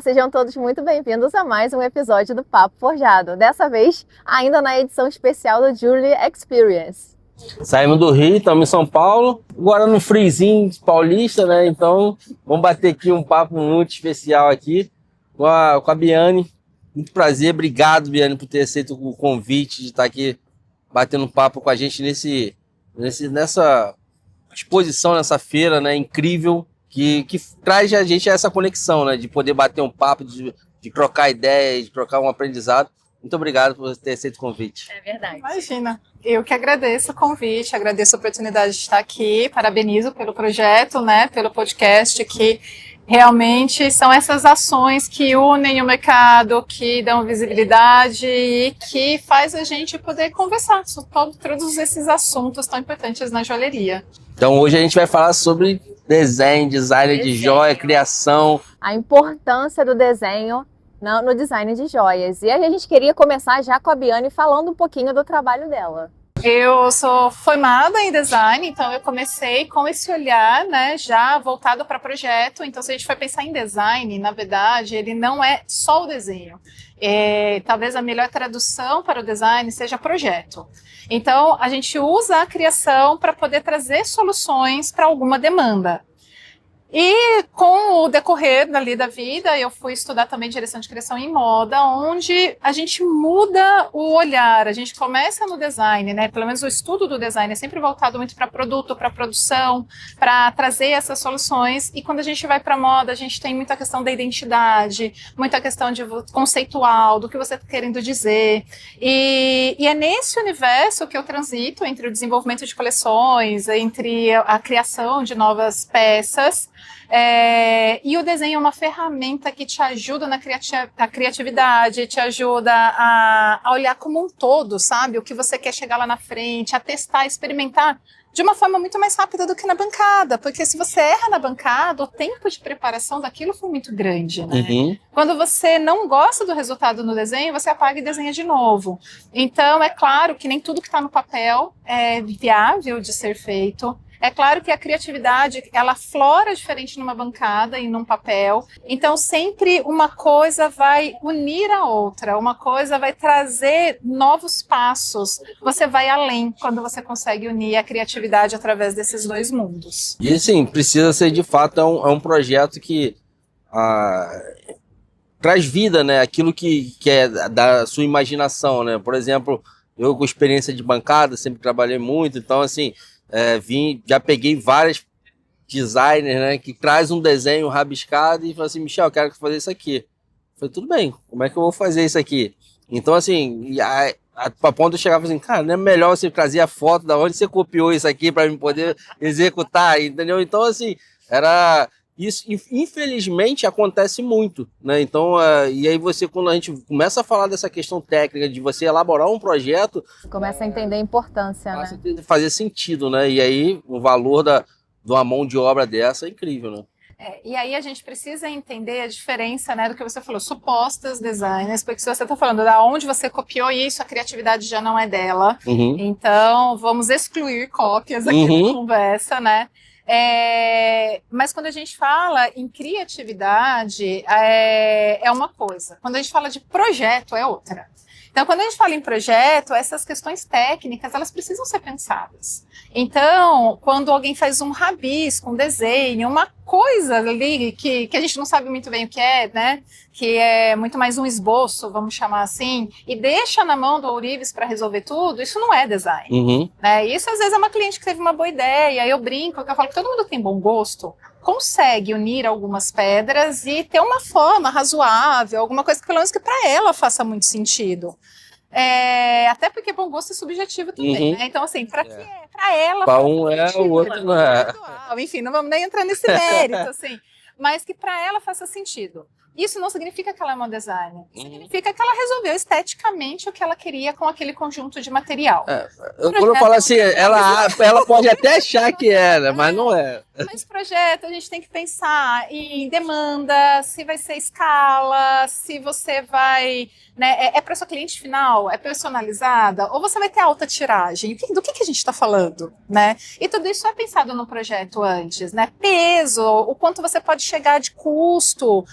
Olá, sejam todos muito bem-vindos a mais um episódio do Papo Forjado. Dessa vez, ainda na edição especial do Julie Experience. Saímos do Rio, estamos em São Paulo, agora no friozinho paulista, né? Então, vamos bater aqui um papo muito especial aqui com a Biane. Muito prazer, obrigado, Biane, por ter aceito o convite de estar aqui batendo um papo com a gente nessa exposição, nessa feira, né? Incrível, que traz a gente essa conexão, né? De poder bater um papo, de trocar ideias, de trocar um aprendizado. Muito obrigado por ter aceito o convite. É verdade. Imagina, eu que agradeço o convite, agradeço a oportunidade de estar aqui, parabenizo pelo projeto, né, pelo podcast, que realmente são essas ações que unem o mercado, que dão visibilidade e que faz a gente poder conversar sobre todos esses assuntos tão importantes na joalheria. Então hoje a gente vai falar sobre design de joia, criação. A importância do desenho no design de joias. E aí a gente queria começar já com a Biane falando um pouquinho do trabalho dela. Eu sou formada em design, então eu comecei com esse olhar, né, já voltado para projeto. Então, se a gente for pensar em design, na verdade, ele não é só o desenho. Talvez a melhor tradução para o design seja projeto. Então, a gente usa a criação para poder trazer soluções para alguma demanda. E com o decorrer dali da vida, eu fui estudar também direção de criação em moda, onde a gente muda o olhar, a gente começa no design, né? Pelo menos o estudo do design é sempre voltado muito para produto, para produção, para trazer essas soluções. E quando a gente vai para moda, a gente tem muita questão da identidade, muita questão de conceitual, do que você está querendo dizer. E é nesse universo que eu transito entre o desenvolvimento de coleções, entre a criação de novas peças. E o desenho é uma ferramenta que te ajuda na criatividade, te ajuda a olhar como um todo, sabe? O que você quer chegar lá na frente, a testar, experimentar de uma forma muito mais rápida do que na bancada, porque se você erra na bancada, o tempo de preparação daquilo foi muito grande, né? Uhum. Quando você não gosta do resultado no desenho, você apaga e desenha de novo. Então, é claro que nem tudo que está no papel é viável de ser feito. É claro que a criatividade, ela flora diferente numa bancada e num papel. Então, sempre uma coisa vai unir a outra, uma coisa vai trazer novos passos. Você vai além quando você consegue unir a criatividade através desses dois mundos. E assim, precisa ser de fato um projeto que traz vida, né? Aquilo que é da sua imaginação, né? Por exemplo, eu com experiência de bancada, sempre trabalhei muito, então assim... já peguei vários designers, né, que traz um desenho rabiscado e fala assim, Michel, eu quero fazer isso aqui. Eu falei, tudo bem, como é que eu vou fazer isso aqui? Então, assim, a ponto eu chegava assim, cara, não é melhor você trazer a foto da onde você copiou isso aqui para eu poder executar, entendeu? Então, assim, isso, infelizmente, acontece muito, né? Então, e aí quando a gente começa a falar dessa questão técnica, de você elaborar um projeto... Começa a entender a importância, né? Começa a fazer sentido, né? E aí, o valor de uma mão de obra dessa é incrível, né? E aí a gente precisa entender a diferença, né, do que você falou, supostas designers, porque se você está falando da onde você copiou isso, a criatividade já não é dela. Uhum. Então, vamos excluir cópias aqui na conversa, né? Mas quando a gente fala em criatividade, é uma coisa. Quando a gente fala de projeto, é outra. Então, quando a gente fala em projeto, essas questões técnicas, elas precisam ser pensadas. Então, quando alguém faz um rabisco, um desenho, uma coisa ali que a gente não sabe muito bem o que é, né? Que é muito mais um esboço, vamos chamar assim, e deixa na mão do ourives para resolver tudo, isso não é design. Uhum. Né? Isso, às vezes, é uma cliente que teve uma boa ideia, eu brinco, que eu falo que todo mundo tem bom gosto, consegue unir algumas pedras e ter uma forma razoável, alguma coisa que pelo menos que para ela faça muito sentido. Até porque bom gosto é subjetivo também, né? Então, assim, para ela... Para um o outro não é. Enfim, não vamos nem entrar nesse mérito, assim. Mas que para ela faça sentido. Isso não significa que ela é uma designer. Significa que ela resolveu esteticamente o que ela queria com aquele conjunto de material. Quando eu falo assim, ela pode até achar que era, mas não é. Mas projeto, a gente tem que pensar em demanda, se vai ser escala, se você vai... Né, para sua cliente final? É personalizada? Ou você vai ter alta tiragem? Do que a gente está falando? Né? E tudo isso é pensado no projeto antes. Né? Peso, o quanto você pode chegar de custo,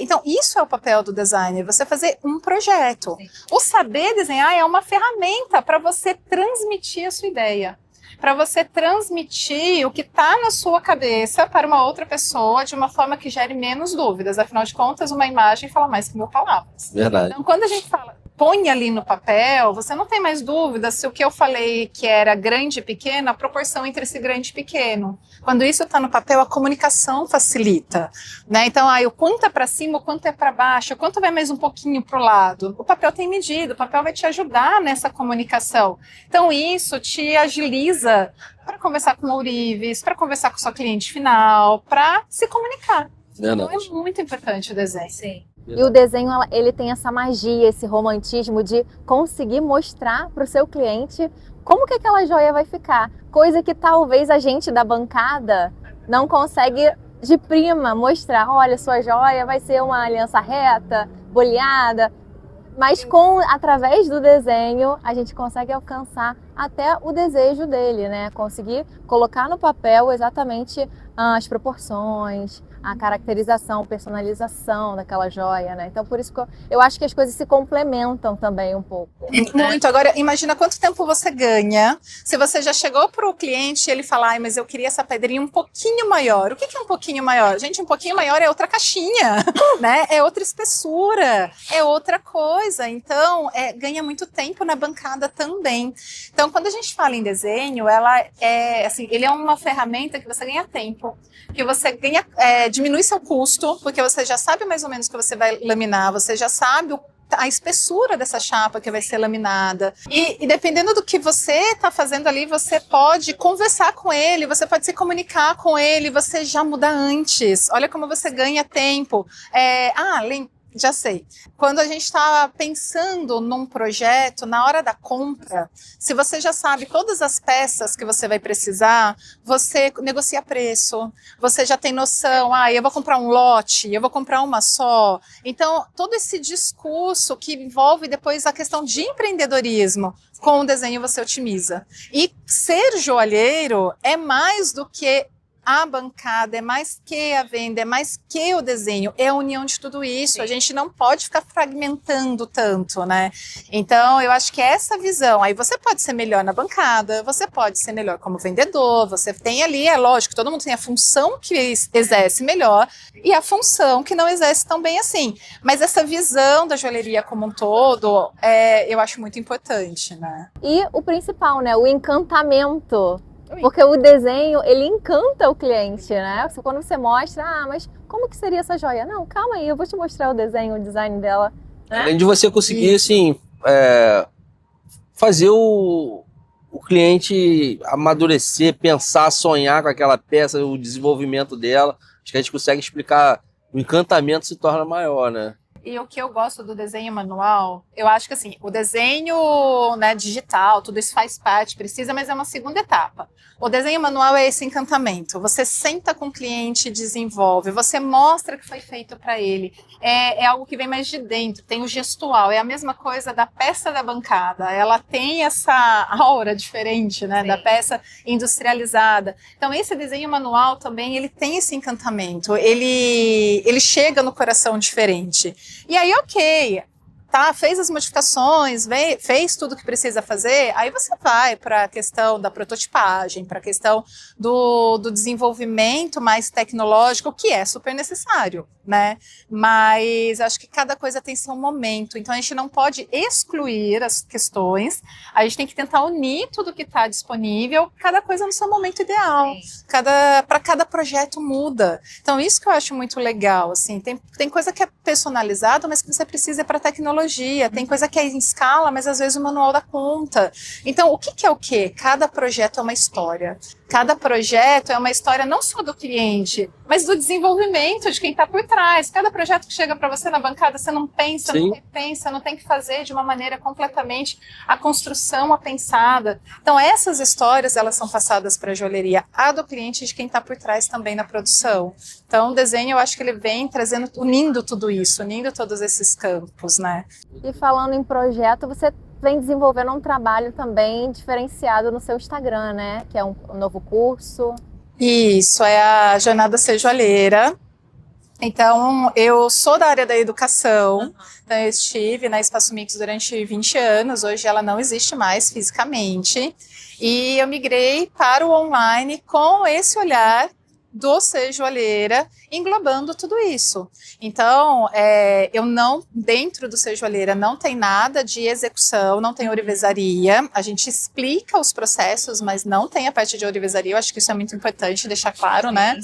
Então, isso é o papel do designer, você fazer um projeto. Sim. O saber desenhar é uma ferramenta para você transmitir a sua ideia, para você transmitir o que está na sua cabeça para uma outra pessoa de uma forma que gere menos dúvidas. Afinal de contas, uma imagem fala mais que 1000 palavras. Verdade. Então, quando a gente fala, põe ali no papel, você não tem mais dúvida se o que eu falei que era grande e pequeno, a proporção entre esse grande e pequeno. Quando isso está no papel, a comunicação facilita, né? Então, o quanto é para cima, o quanto é para baixo, o quanto vai mais um pouquinho para o lado. O papel tem medida, o papel vai te ajudar nessa comunicação. Então, isso te agiliza para conversar com ourives, para conversar com o seu cliente final, para se comunicar. Verdade. Então, é muito importante o desenho. Sim. E o desenho, ele tem essa magia, esse romantismo de conseguir mostrar para o seu cliente como que aquela joia vai ficar. Coisa que talvez a gente da bancada não consegue de prima mostrar. Olha, sua joia vai ser uma aliança reta, boleada. Mas através do desenho, a gente consegue alcançar até o desejo dele, né? Conseguir colocar no papel exatamente as proporções, a caracterização, personalização daquela joia, né? Então, por isso que eu acho que as coisas se complementam também um pouco. Muito. Agora, imagina quanto tempo você ganha se você já chegou para o cliente e ele falar, mas eu queria essa pedrinha um pouquinho maior. O que é um pouquinho maior? Gente, um pouquinho maior é outra caixinha, né? É outra espessura, é outra coisa. Então, ganha muito tempo na bancada também. Então, quando a gente fala em desenho, ele é uma ferramenta que você ganha tempo, que você ganha, diminui seu custo, porque você já sabe mais ou menos o que você vai laminar, você já sabe a espessura dessa chapa que vai ser laminada. E dependendo do que você está fazendo ali, você pode conversar com ele, você pode se comunicar com ele, você já muda antes. Olha como você ganha tempo. Já sei. Quando a gente está pensando num projeto, na hora da compra, se você já sabe todas as peças que você vai precisar, você negocia preço, você já tem noção, eu vou comprar um lote, eu vou comprar uma só. Então, todo esse discurso que envolve depois a questão de empreendedorismo, com o desenho você otimiza. E ser joalheiro é mais do que a bancada, é mais que a venda, é mais que o desenho, é a união de tudo isso. Sim. A gente não pode ficar fragmentando tanto, né? Então, eu acho que é essa visão. Aí você pode ser melhor na bancada, você pode ser melhor como vendedor, você tem ali, é lógico, todo mundo tem a função que exerce melhor e a função que não exerce tão bem assim. Mas essa visão da joalheria como um todo, eu acho muito importante, né? E o principal, né? O encantamento. Porque o desenho, ele encanta o cliente, né? Quando você mostra, mas como que seria essa joia? Não, calma aí, eu vou te mostrar o desenho, o design dela. Né? Além de você conseguir, assim, fazer o cliente amadurecer, pensar, sonhar com aquela peça, o desenvolvimento dela, acho que a gente consegue explicar, o encantamento se torna maior, né? E o que eu gosto do desenho manual, eu acho que assim, o desenho, né, digital, tudo isso faz parte, precisa, mas é uma segunda etapa. O desenho manual é esse encantamento. Você senta com o cliente e desenvolve, você mostra que foi feito para ele. É algo que vem mais de dentro, tem o gestual, é a mesma coisa da peça da bancada. Ela tem essa aura diferente, né, da peça industrializada. Então esse desenho manual também, ele tem esse encantamento, ele chega no coração diferente. E aí, ok, tá, fez as modificações, fez tudo o que precisa fazer, aí você vai para a questão da prototipagem, para a questão do desenvolvimento mais tecnológico, que é super necessário, né? Mas acho que cada coisa tem seu momento, então a gente não pode excluir as questões, a gente tem que tentar unir tudo que está disponível, cada coisa no seu momento ideal, para cada projeto muda. Então isso que eu acho muito legal, assim, tem coisa que é personalizada, mas que você precisa para tecnologia, tem coisa que é em escala, mas às vezes o manual dá conta. Então o que é o quê? Cada projeto é uma história. Cada projeto é uma história não só do cliente, mas do desenvolvimento de quem está por trás. Cada projeto que chega para você na bancada, você não pensa, não repensa, não tem que fazer de uma maneira completamente a construção a pensada. Então essas histórias, elas são passadas para a joalheria, a do cliente e de quem está por trás também na produção. Então o desenho, eu acho que ele vem trazendo, unindo tudo isso, unindo todos esses campos, né? E falando em projeto, você vem desenvolvendo um trabalho também diferenciado no seu Instagram, né? Que é um novo curso. Isso, é a Jornada Ser Joalheira. Então, eu sou da área da educação, então eu estive na Espaço Mix durante 20 anos, hoje ela não existe mais fisicamente, e eu migrei para o online com esse olhar do Ser Joalheira, englobando tudo isso. Então, eu não, dentro do Ser Joalheira, não tem nada de execução, não tem ourivesaria, a gente explica os processos, mas não tem a parte de ourivesaria, eu acho que isso é muito importante deixar claro, né?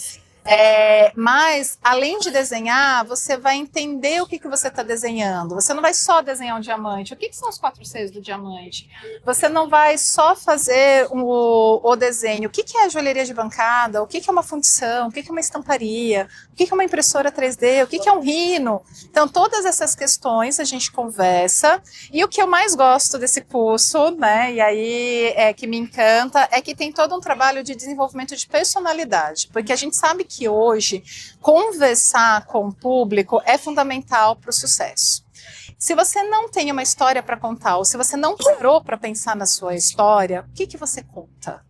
Mas, além de desenhar, você vai entender o que você está desenhando. Você não vai só desenhar um diamante. O que são os 4 Cs do diamante? Você não vai só fazer o desenho. O que é a joalheria de bancada? O que é uma fundição? O que é uma estamparia? O que é uma impressora 3D? O que é um rino? Então, todas essas questões a gente conversa. E o que eu mais gosto desse curso, né, e aí que me encanta, é que tem todo um trabalho de desenvolvimento de personalidade. Porque a gente sabe que hoje conversar com o público é fundamental para o sucesso. Se você não tem uma história para contar, ou se você não parou para pensar na sua história, o que você conta?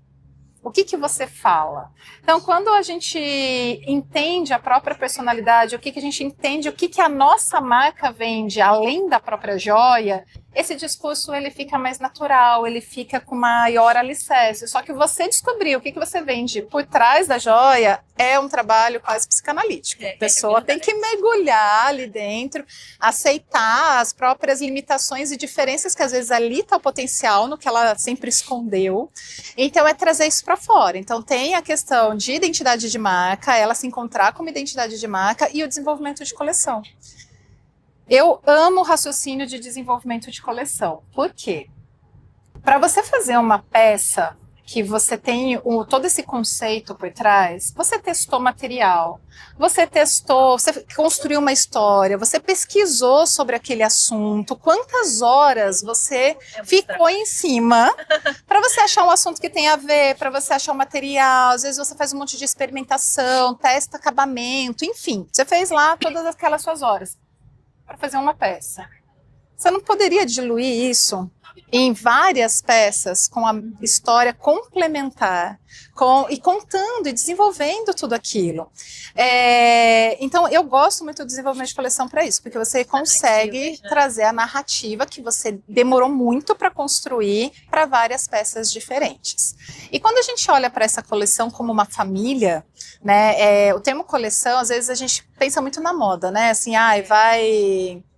O que você fala? Então, quando a gente entende a própria personalidade, o que a gente entende, o que a nossa marca vende, além da própria joia, esse discurso ele fica mais natural, ele fica com maior alicerce. Só que você descobrir o que você vende por trás da joia é um trabalho quase psicanalítico. A pessoa tem que mergulhar ali dentro, aceitar as próprias limitações e diferenças que às vezes ali está o potencial no que ela sempre escondeu. Então é trazer isso para fora. Então tem a questão de identidade de marca, ela se encontrar como identidade de marca e o desenvolvimento de coleção. Eu amo o raciocínio de desenvolvimento de coleção. Por quê? Para você fazer uma peça que você tem todo esse conceito por trás, você testou material, você construiu uma história, você pesquisou sobre aquele assunto, quantas horas você ficou em cima para você achar um assunto que tem a ver, para você achar o material, às vezes você faz um monte de experimentação, testa acabamento, enfim, você fez lá todas aquelas suas horas para fazer uma peça. Você não poderia diluir isso em várias peças com a história complementar, e contando e desenvolvendo tudo aquilo. Então, eu gosto muito do desenvolvimento de coleção para isso, porque você consegue trazer a narrativa que você demorou muito para construir para várias peças diferentes. E quando a gente olha para essa coleção como uma família, né, o termo coleção, às vezes a gente pensa muito na moda, né? Assim,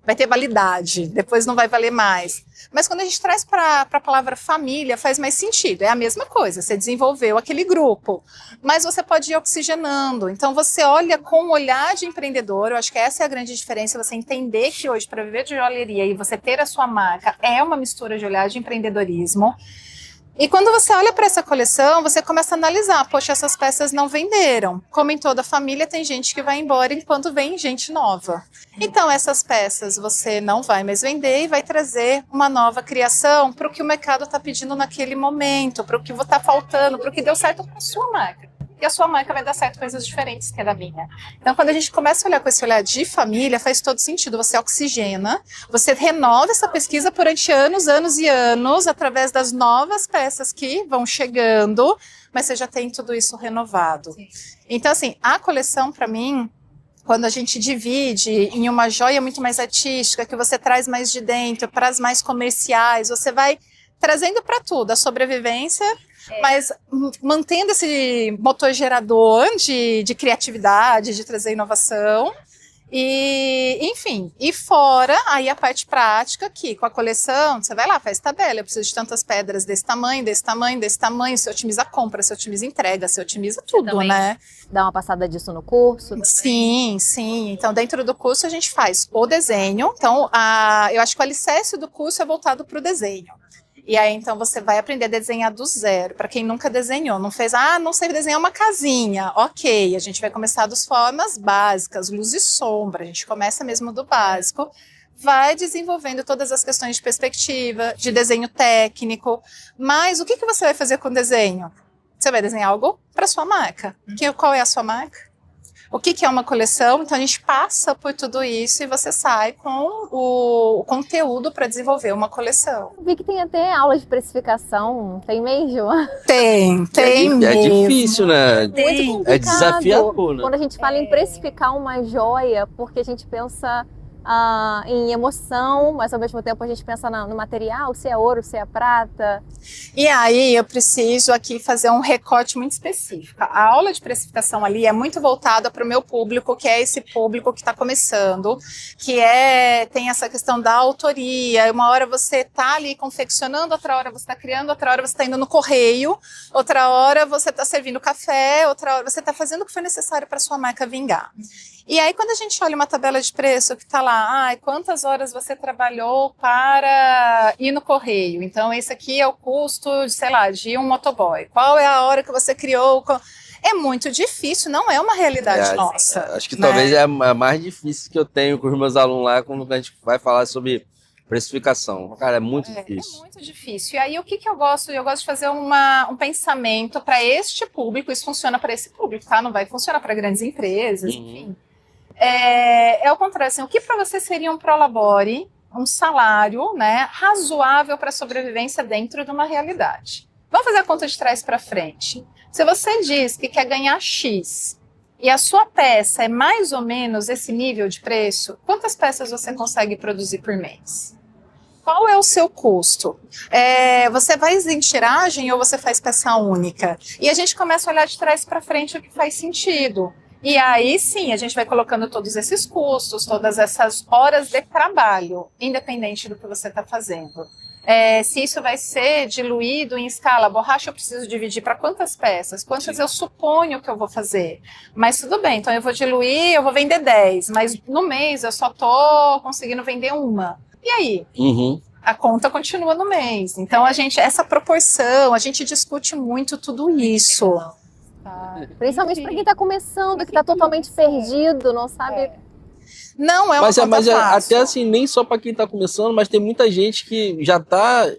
vai ter validade, depois não vai valer mais. Mas quando a gente traz para a palavra família, faz mais sentido. É a mesma coisa, você desenvolveu aquele grupo, mas você pode ir oxigenando. Então você olha com um olhar de empreendedor, eu acho que essa é a grande diferença, você entender que hoje, para viver de joalheria e você ter a sua marca, é uma mistura de olhar de empreendedorismo. E quando você olha para essa coleção, você começa a analisar, poxa, essas peças não venderam. Como em toda família, tem gente que vai embora enquanto vem gente nova. Então, essas peças você não vai mais vender e vai trazer uma nova criação para o que o mercado está pedindo naquele momento, para o que está faltando, para o que deu certo para a sua marca. E a sua marca vai dar certo coisas diferentes que a da minha. Então, quando a gente começa a olhar com esse olhar de família, faz todo sentido. Você oxigena, você renova essa pesquisa durante anos, anos e anos, através das novas peças que vão chegando, mas você já tem tudo isso renovado. Sim. Então, assim, a coleção, para mim, quando a gente divide em uma joia muito mais artística, que você traz mais de dentro, para as mais comerciais, você vai trazendo para tudo, a sobrevivência, mas mantendo esse motor gerador de criatividade, de trazer inovação, e enfim, e fora aí a parte prática que com a coleção, você vai lá, faz tabela, eu preciso de tantas pedras desse tamanho, desse tamanho, desse tamanho, você otimiza a compra, você otimiza a entrega, você otimiza tudo, né? Dá uma passada disso no curso também. Sim, sim, então dentro do curso a gente faz o desenho, então eu acho que o alicerce do curso é voltado para o desenho. E aí, então, você vai aprender a desenhar do zero. Para quem nunca desenhou, não fez, não sei desenhar uma casinha. Ok, a gente vai começar das formas básicas, luz e sombra. A gente começa mesmo do básico. Vai desenvolvendo todas as questões de perspectiva, de desenho técnico. Mas o que você vai fazer com o desenho? Você vai desenhar algo para sua marca. Qual é a sua marca? O que que é uma coleção? Então a gente passa por tudo isso e você sai com o conteúdo para desenvolver uma coleção. Eu vi que tem até aula de precificação, tem mesmo? Tem É mesmo. difícil, né? Tem. Muito É complicado desafiador, né? quando a gente fala em precificar uma joia, porque a gente pensa em emoção, mas ao mesmo tempo a gente pensa no material, se é ouro, se é prata. E aí eu preciso aqui fazer um recorte muito específico. A aula de precificação ali é muito voltada para o meu público, que é esse público que está começando, tem essa questão da autoria. Uma hora você está ali confeccionando, outra hora você está criando, outra hora você está indo no correio, outra hora você está servindo café, outra hora você está fazendo o que for necessário para sua marca vingar. E aí, quando a gente olha uma tabela de preço que está lá, quantas horas você trabalhou para ir no correio? Então, esse aqui é o custo, sei lá, de um motoboy. Qual é a hora que você criou? É muito difícil, não é uma realidade nossa. Acho que talvez é a mais difícil que eu tenho com os meus alunos lá, quando a gente vai falar sobre precificação. Cara, é muito difícil. É muito difícil. E aí, o que eu gosto? Eu gosto de fazer um pensamento para este público. Isso funciona para esse público, tá? Não vai funcionar para grandes empresas, enfim. É o contrário, assim, o que para você seria um prolabore, um salário, né, razoável para sobrevivência dentro de uma realidade? Vamos fazer a conta de trás para frente. Se você diz que quer ganhar X e a sua peça é mais ou menos esse nível de preço, quantas peças você consegue produzir por mês? Qual é o seu custo? Você faz em tiragem ou você faz peça única? E a gente começa a olhar de trás para frente o que faz sentido. E aí sim, a gente vai colocando todos esses custos, todas essas horas de trabalho, independente do que você está fazendo. Se isso vai ser diluído em escala, borracha eu preciso dividir para quantas peças? Quantas eu suponho que eu vou fazer? Mas tudo bem, então eu vou diluir, eu vou vender 10, mas no mês eu só estou conseguindo vender uma. E aí? A conta continua no mês. Então essa proporção, a gente discute muito tudo isso. Principalmente para quem está começando, que está totalmente perdido, não sabe. Não é uma conta mas fácil. até assim, nem só para quem está começando, mas tem muita gente que já está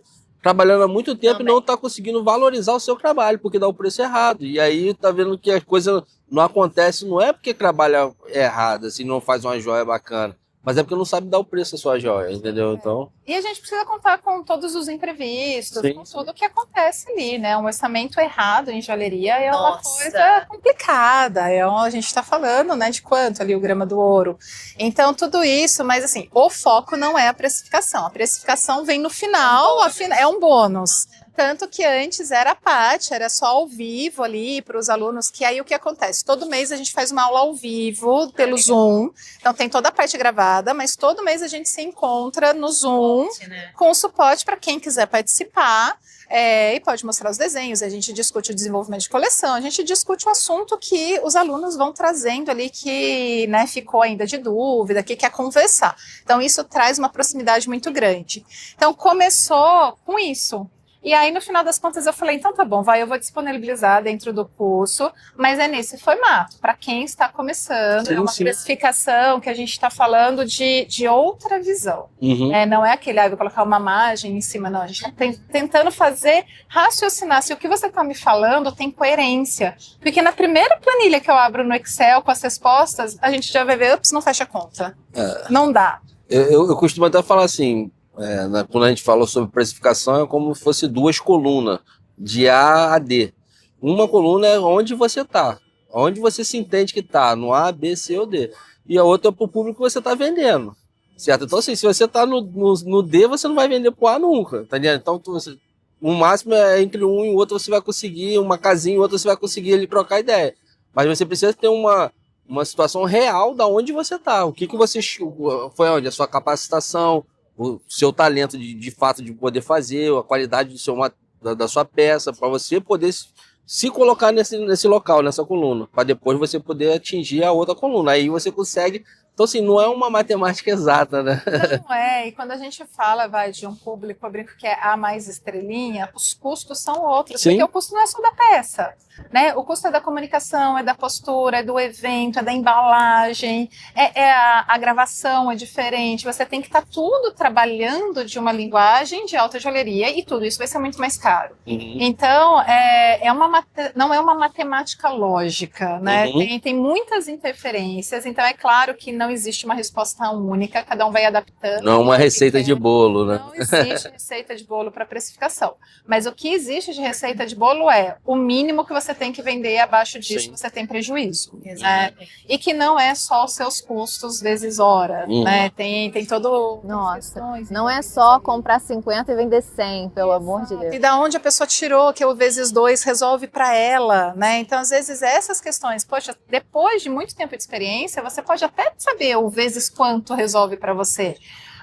trabalhando há muito tempo e não está conseguindo valorizar o seu trabalho, porque dá o preço errado. E aí tá vendo que as coisas não acontecem, não é porque trabalha errado, assim, não faz uma joia bacana, mas é porque não sabe dar o preço da sua joia, entendeu? Então... E a gente precisa contar com todos os imprevistos, com tudo o que acontece ali, né? Um orçamento errado em joalheria é uma coisa complicada. A gente está falando, né, de quanto ali o grama do ouro. Então, tudo isso, mas assim, o foco não é a precificação. A precificação vem no final, é um bônus. Tanto que antes era a parte, era só ao vivo ali para os alunos, que aí o que acontece? Todo mês a gente faz uma aula ao vivo pelo Zoom, então tem toda a parte gravada, mas todo mês a gente se encontra no Zoom com suporte para quem quiser participar e pode mostrar os desenhos, a gente discute o desenvolvimento de coleção, a gente discute o assunto que os alunos vão trazendo ali que, né, ficou ainda de dúvida, que quer conversar. Então isso traz uma proximidade muito grande. Então começou com isso. E aí, no final das contas, eu falei, então tá bom, eu vou disponibilizar dentro do curso, mas é nesse formato, para quem está começando, é uma precificação que a gente está falando de outra visão. Não é aquele, vou colocar uma margem em cima, não, a gente está tentando raciocinar se o que você está me falando tem coerência, porque na primeira planilha que eu abro no Excel com as respostas, a gente já vai ver, não fecha a conta, não dá. Eu costumo até falar assim, quando a gente falou sobre precificação, é como se fosse duas colunas, de A a D. Uma coluna é onde você está, onde você se entende que está, no A, B, C ou D. E a outra é para o público que você está vendendo, certo? Então, assim, se você está no D, você não vai vender para o A nunca, tá entendendo? Então, o máximo é entre um e o outro você vai conseguir, uma casinha e outra você vai conseguir ele trocar ideia. Mas você precisa ter uma situação real da onde você está. O que você foi onde? A sua capacitação, o seu talento de fato de poder fazer, a qualidade da sua peça, para você poder se colocar nesse local, nessa coluna, para depois você poder atingir a outra coluna. Aí você consegue Então, assim, não é uma matemática exata, né? Não é, e quando a gente fala, de um público, eu brinco que é A mais estrelinha, os custos são outros, Sim. porque o custo não é só da peça, né? O custo é da comunicação, é da postura, é do evento, é da embalagem, é a gravação é diferente, você tem que estar tudo trabalhando de uma linguagem de alta joalheria e tudo isso vai ser muito mais caro. Uhum. Então, não é uma matemática lógica, né? Uhum. Tem muitas interferências, então é claro que não existe uma resposta única, cada um vai adaptando. Não é uma receita de bolo, né? Não existe receita de bolo para precificação. Mas o que existe de receita de bolo é o mínimo que você tem que vender, abaixo disso Sim. você tem prejuízo. Né? E que não é só os seus custos vezes hora, né? Tem todo... Nossa, não é só comprar 50 e vender 100, pelo amor de Deus. E da onde a pessoa tirou que o vezes 2 resolve para ela, né? Então, às vezes, essas questões, poxa, depois de muito tempo de experiência, você pode até saber o vezes quanto resolve para você.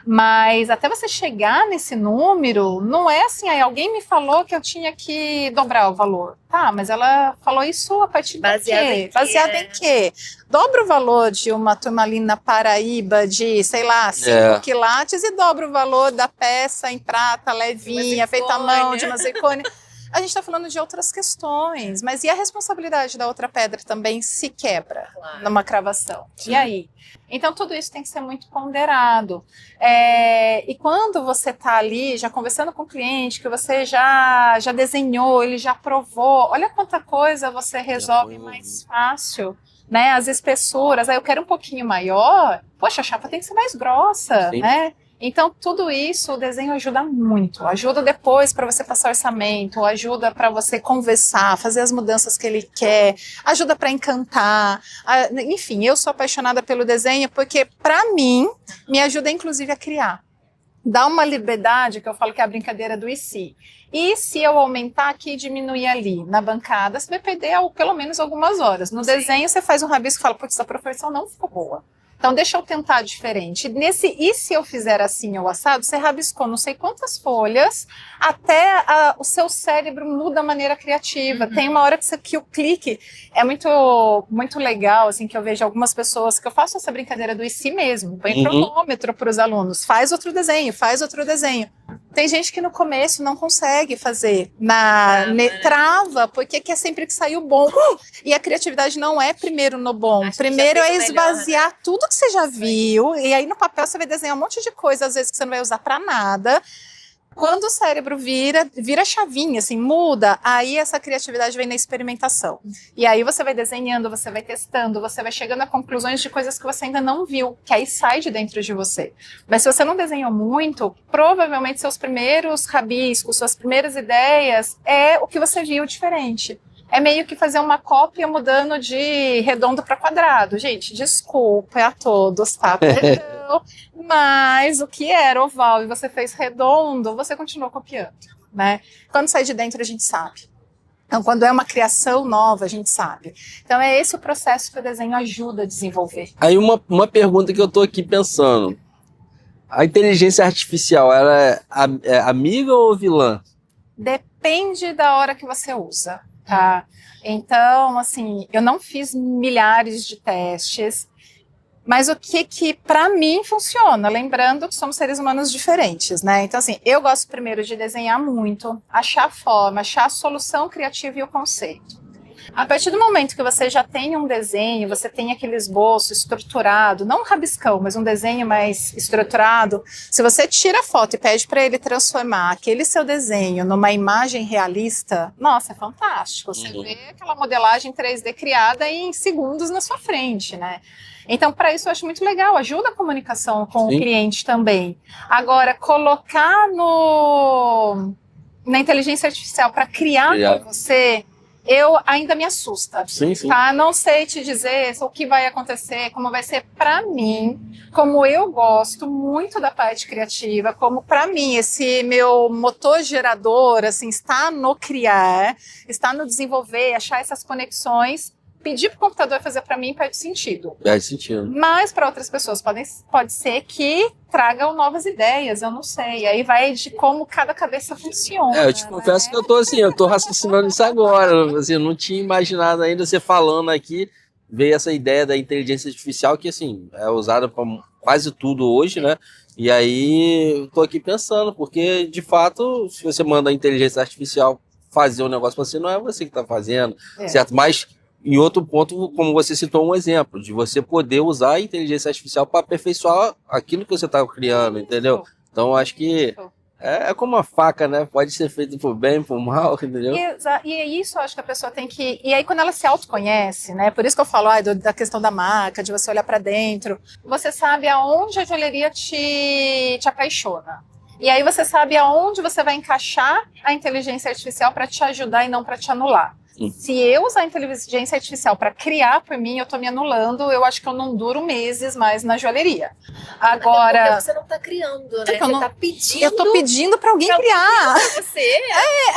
Mas até você chegar nesse número, não é assim, aí alguém me falou que eu tinha que dobrar o valor. Tá, mas ela falou isso a partir de quê? Baseado em quê? Dobra o valor de uma turmalina Paraíba de, sei lá, 5 quilates e dobra o valor da peça em prata, levinha, feita à mão, de uma zircônia. A gente está falando de outras questões, mas e a responsabilidade da outra pedra também se quebra numa cravação? E aí? Então, tudo isso tem que ser muito ponderado. E quando você está ali, já conversando com o cliente, que você já desenhou, ele já aprovou, olha quanta coisa você resolve mais fácil. Né? As espessuras, aí eu quero um pouquinho maior, poxa, a chapa tem que ser mais grossa, né? Então, tudo isso, o desenho ajuda muito. Ajuda depois para você passar orçamento, ajuda para você conversar, fazer as mudanças que ele quer, ajuda para encantar. Enfim, eu sou apaixonada pelo desenho porque, para mim, me ajuda inclusive a criar. Dá uma liberdade, que eu falo que é a brincadeira do e se. E se eu aumentar aqui e diminuir ali na bancada, você vai perder pelo menos algumas horas. No desenho, você faz um rabisco e fala, putz, essa proporção não ficou boa. Então, deixa eu tentar diferente. E se eu fizer assim ou assado, você rabiscou não sei quantas folhas, até o seu cérebro muda a maneira criativa. Tem uma hora que o clique é muito, muito legal, assim, que eu vejo algumas pessoas, que eu faço essa brincadeira do e se mesmo, põe cronômetro para os alunos, faz outro desenho. Tem gente que no começo não consegue fazer, trava, porque quer sempre que saiu bom. E a criatividade não é primeiro no bom. Primeiro é esvaziar tudo que você já viu, e aí no papel você vai desenhar um monte de coisa, às vezes que você não vai usar para nada. Quando o cérebro vira chavinha, assim, muda, aí essa criatividade vem na experimentação. E aí você vai desenhando, você vai testando, você vai chegando a conclusões de coisas que você ainda não viu, que aí sai de dentro de você. Mas se você não desenhou muito, provavelmente seus primeiros rabiscos, suas primeiras ideias, é o que você viu diferente. É meio que fazer uma cópia mudando de redondo para quadrado. Gente, desculpa a todos, tá? Perdão, mas o que era oval e você fez redondo, você continuou copiando, né? Quando sai de dentro, a gente sabe. Então, quando é uma criação nova, a gente sabe. Então, é esse o processo que o desenho ajuda a desenvolver. Aí uma pergunta que eu tô aqui pensando. A inteligência artificial, ela é amiga ou vilã? Depende da hora que você usa. Tá? Então, assim, eu não fiz milhares de testes, mas o que para mim funciona, lembrando que somos seres humanos diferentes, né? Então, assim, eu gosto primeiro de desenhar muito, achar a forma, achar a solução criativa e o conceito. A partir do momento que você já tem um desenho, você tem aquele esboço estruturado, não um rabiscão, mas um desenho mais estruturado, se você tira a foto e pede para ele transformar aquele seu desenho numa imagem realista, nossa, é fantástico. Você vê aquela modelagem 3D criada em segundos na sua frente, né? Então, para isso eu acho muito legal, ajuda a comunicação com o cliente também. Agora, colocar na inteligência artificial para criar para você, eu ainda me assusta, tá? Não sei te dizer o que vai acontecer, como vai ser para mim, como eu gosto muito da parte criativa, como para mim esse meu motor gerador, assim, está no criar, está no desenvolver, achar essas conexões. Pedir para o computador fazer para mim perde sentido. Perde sentido. Mas para outras pessoas pode ser que tragam novas ideias, eu não sei. Aí vai de como cada cabeça funciona. Eu te confesso que eu tô raciocinando isso agora. Assim, eu não tinha imaginado ainda você falando aqui, veio essa ideia da inteligência artificial que, assim, é usada para quase tudo hoje, né? E aí eu tô aqui pensando, porque, de fato, se você manda a inteligência artificial fazer um negócio para você, não é você que está fazendo, certo? Mas, em outro ponto, como você citou um exemplo, de você poder usar a inteligência artificial para aperfeiçoar aquilo que você está criando, entendeu? Então, acho que é como uma faca, né? Pode ser feito por bem, por mal, entendeu? E é isso, eu acho que a pessoa tem que... E aí, quando ela se autoconhece, né? Por isso que eu falo da questão da marca, de você olhar para dentro, você sabe aonde a joalheria te apaixona. E aí você sabe aonde você vai encaixar a inteligência artificial para te ajudar e não para te anular. Se eu usar a inteligência artificial para criar por mim, eu estou me anulando, eu acho que eu não duro meses mais na joalheria. Agora... Até porque você não está criando, né? Você está pedindo... Eu estou pedindo para alguém criar. Pra você?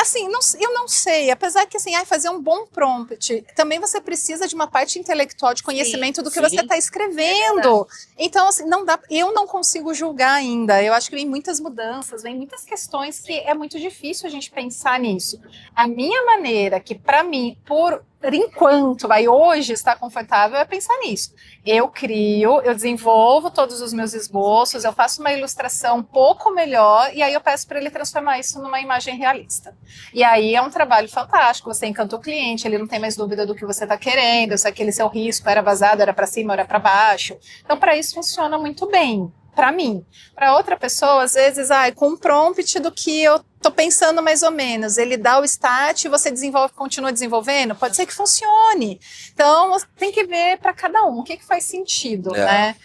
Assim, eu não sei. Apesar que, assim, fazer um bom prompt, também você precisa de uma parte intelectual, de conhecimento do que você está escrevendo. Então, assim, não dá, eu não consigo julgar ainda. Eu acho que vem muitas mudanças, vem muitas questões que é muito difícil a gente pensar nisso. A minha maneira, que para mim, por enquanto, hoje está confortável, é pensar nisso. Eu crio, eu desenvolvo todos os meus esboços, eu faço uma ilustração um pouco melhor e aí eu peço para ele transformar isso numa imagem realista. E aí é um trabalho fantástico, você encanta o cliente, ele não tem mais dúvida do que você está querendo, se aquele seu risco era vazado, era para cima, era para baixo. Então, para isso funciona muito bem. Para mim. Para outra pessoa, às vezes, com um prompt do que eu tô pensando mais ou menos, ele dá o start e você desenvolve, continua desenvolvendo, pode ser que funcione. Então, tem que ver para cada um, o que faz sentido, né?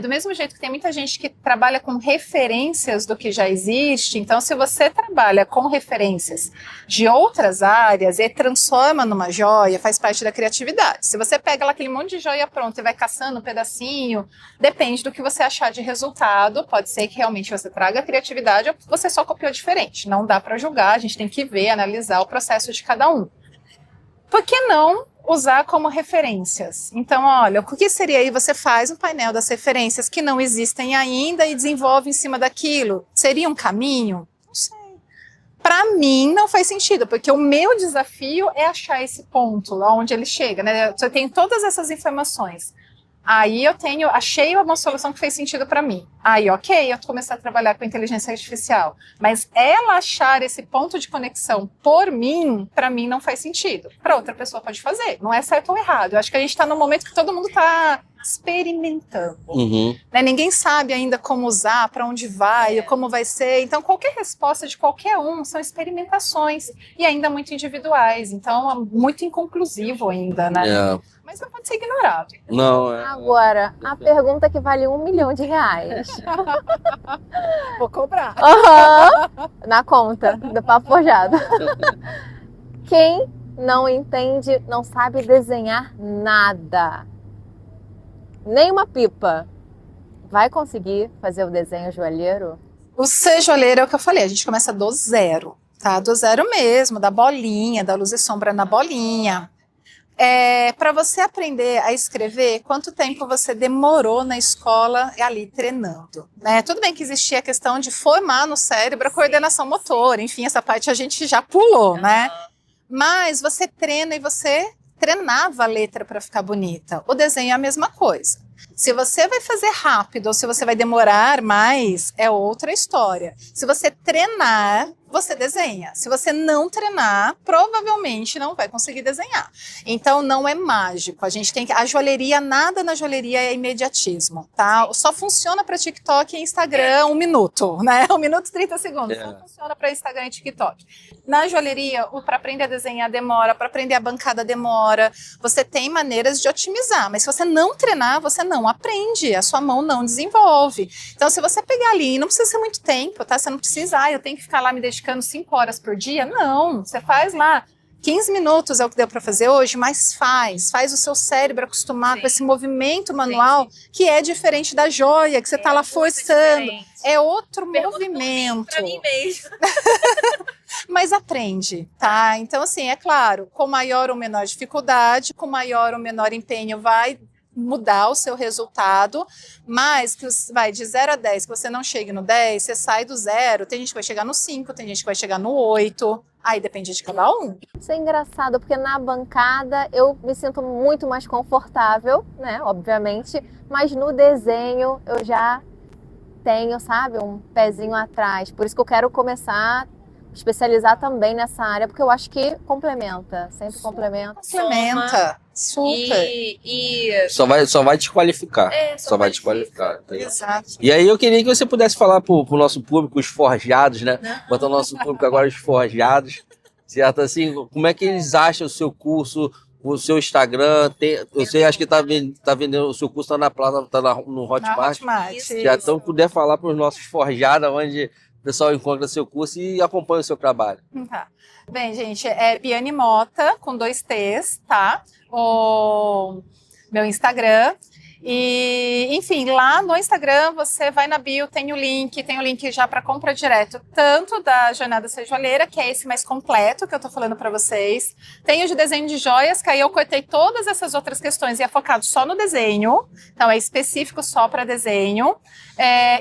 Do mesmo jeito que tem muita gente que trabalha com referências do que já existe, então se você trabalha com referências de outras áreas e transforma numa joia, faz parte da criatividade. Se você pega lá aquele monte de joia pronta e vai caçando um pedacinho, depende do que você achar de resultado, pode ser que realmente você traga criatividade ou você só copiou diferente. Não dá para julgar, a gente tem que ver, analisar o processo de cada um. Por que não usar como referências? Então, olha, o que seria aí? Você faz um painel das referências que não existem ainda e desenvolve em cima daquilo. Seria um caminho? Não sei. Para mim, não faz sentido, porque o meu desafio é achar esse ponto, aonde ele chega, né? Você tem todas essas informações. Aí achei uma solução que fez sentido para mim. Aí, ok, eu comecei a trabalhar com inteligência artificial. Mas ela achar esse ponto de conexão por mim, para mim não faz sentido. Para outra pessoa pode fazer. Não é certo ou errado. Eu acho que a gente está num momento que todo mundo está experimentando. Né? Ninguém sabe ainda como usar, para onde vai, como vai ser. Então, qualquer resposta de qualquer um são experimentações e ainda muito individuais. Então, é muito inconclusivo ainda, né? Mas não pode ser ignorado. Não, Agora, a pergunta que vale R$1 milhão. Vou cobrar. Na conta do Papo Forjado. Quem não entende, não sabe desenhar nada, nem uma pipa, vai conseguir fazer o desenho joalheiro? O ser joalheiro é o que eu falei, a gente começa do zero, tá? Do zero mesmo, da bolinha, da luz e sombra na bolinha. Para você aprender a escrever, quanto tempo você demorou na escola ali treinando, né? Tudo bem que existia a questão de formar no cérebro a coordenação motora, enfim, essa parte a gente já pulou, né? Mas você treina e você treinava a letra para ficar bonita. O desenho é a mesma coisa. Se você vai fazer rápido ou se você vai demorar mais, é outra história. Se você treinar, você desenha. Se você não treinar, provavelmente não vai conseguir desenhar. Então, não é mágico. A joalheria, nada na joalheria é imediatismo, tá? Só funciona para TikTok e Instagram 1 minuto, né? 1 minuto e 30 segundos. Só funciona para Instagram e TikTok. Na joalheria, para aprender a desenhar demora, para aprender a bancada demora. Você tem maneiras de otimizar, mas se você não treinar, você não aprende, a sua mão não desenvolve. Então, se você pegar ali, não precisa ser muito tempo, tá? Você não precisa, eu tenho que ficar lá me dedicando 5 horas por dia. Não, você faz lá 15 minutos é o que deu para fazer hoje, mas faz o seu cérebro acostumar com esse movimento manual que é diferente da joia, que você tá lá forçando. É outro movimento. Para mim mesmo. Mas aprende, tá? Então, assim, é claro, com maior ou menor dificuldade, com maior ou menor empenho vai mudar o seu resultado, mas que vai de 0 a 10, que você não chegue no 10, você sai do 0, tem gente que vai chegar no 5, tem gente que vai chegar no 8, aí depende de cada um. Isso é engraçado, porque na bancada eu me sinto muito mais confortável, né, obviamente, mas no desenho eu já tenho, sabe, um pezinho atrás. Por isso que eu quero começar a especializar também nessa área, porque eu acho que complementa, sempre complementa. Complementa, super. Só vai desqualificar. Só vai desqualificar. Exato. E aí eu queria que você pudesse falar pro nosso público, os forjados, né? Botar o nosso público agora, os forjados, certo? Assim, como é que eles acham o seu curso, o seu Instagram? Você acha que tá vendendo, o seu curso tá na plata, no Hotmart. Já então puder falar para os nossos forjados, onde o pessoal encontra seu curso e acompanha o seu trabalho. Tá. Bem, gente, é Biane Mota, com 2 T's, tá? O meu Instagram. E, enfim, lá no Instagram você vai na bio, tem o link já para compra direto, tanto da Jornada Sejoalheira, que é esse mais completo que eu tô falando para vocês. Tem o de desenho de joias, que aí eu cortei todas essas outras questões e é focado só no desenho, então é específico só para desenho.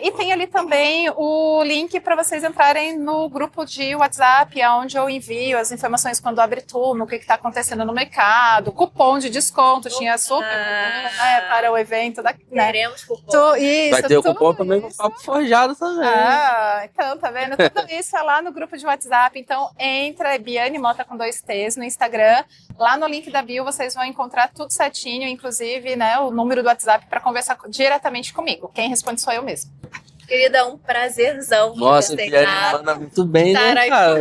E tem ali também o link para vocês entrarem no grupo de WhatsApp, onde eu envio as informações quando abre turno, o que está acontecendo no mercado, cupom de desconto, tinha super cupom, né, para o evento. Teremos cupom. Vai ter o cupom também no Papo Forjado também. Então, tá vendo? Tudo isso é lá no grupo de WhatsApp. Então, entra, é Biane Mota com 2 T's no Instagram. Lá no link da bio vocês vão encontrar tudo certinho, inclusive, né, o número do WhatsApp para conversar diretamente comigo. Quem responde sou eu mesmo. Querida, um prazerzão. Nossa, Biane manda muito bem, né, cara?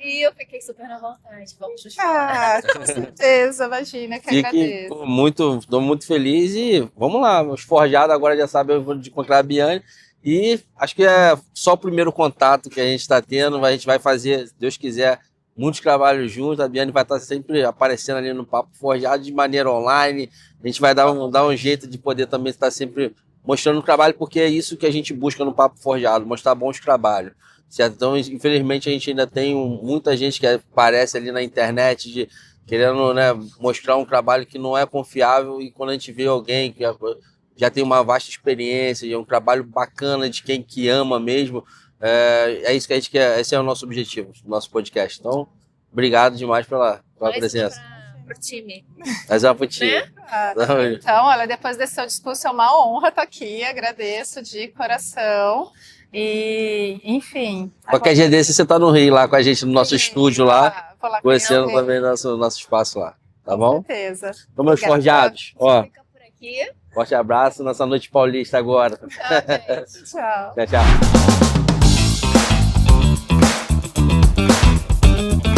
E eu fiquei super na vontade. Vamos nos com certeza, imagina, que agradeço. Estou muito feliz e vamos lá, os forjados agora já sabem onde encontrar a Biane. E acho que é só o primeiro contato que a gente está tendo, a gente vai fazer, se Deus quiser, muitos trabalhos juntos. A Biane vai estar sempre aparecendo ali no Papo Forjado de maneira online. A gente vai dar um jeito de poder também estar sempre mostrando o trabalho, porque é isso que a gente busca no Papo Forjado, mostrar bons trabalhos, certo? Então, infelizmente, a gente ainda tem muita gente que aparece ali na internet querendo, né, mostrar um trabalho que não é confiável, e quando a gente vê alguém que já tem uma vasta experiência, é um trabalho bacana de quem que ama mesmo, é isso que a gente quer, esse é o nosso objetivo, do nosso podcast. Então, obrigado demais pela presença. Pro time. Mas é pro time. Então, olha, depois desse seu discurso, é uma honra estar aqui, agradeço de coração. E, enfim. Qualquer dia desse você tá no Rio lá com a gente no nosso estúdio lá, conhecendo também nosso espaço lá, tá bom? Com certeza. Então, meus forjados, ó, Fica por aqui. forte abraço nessa noite paulista agora. Tchau. Tchau, tchau.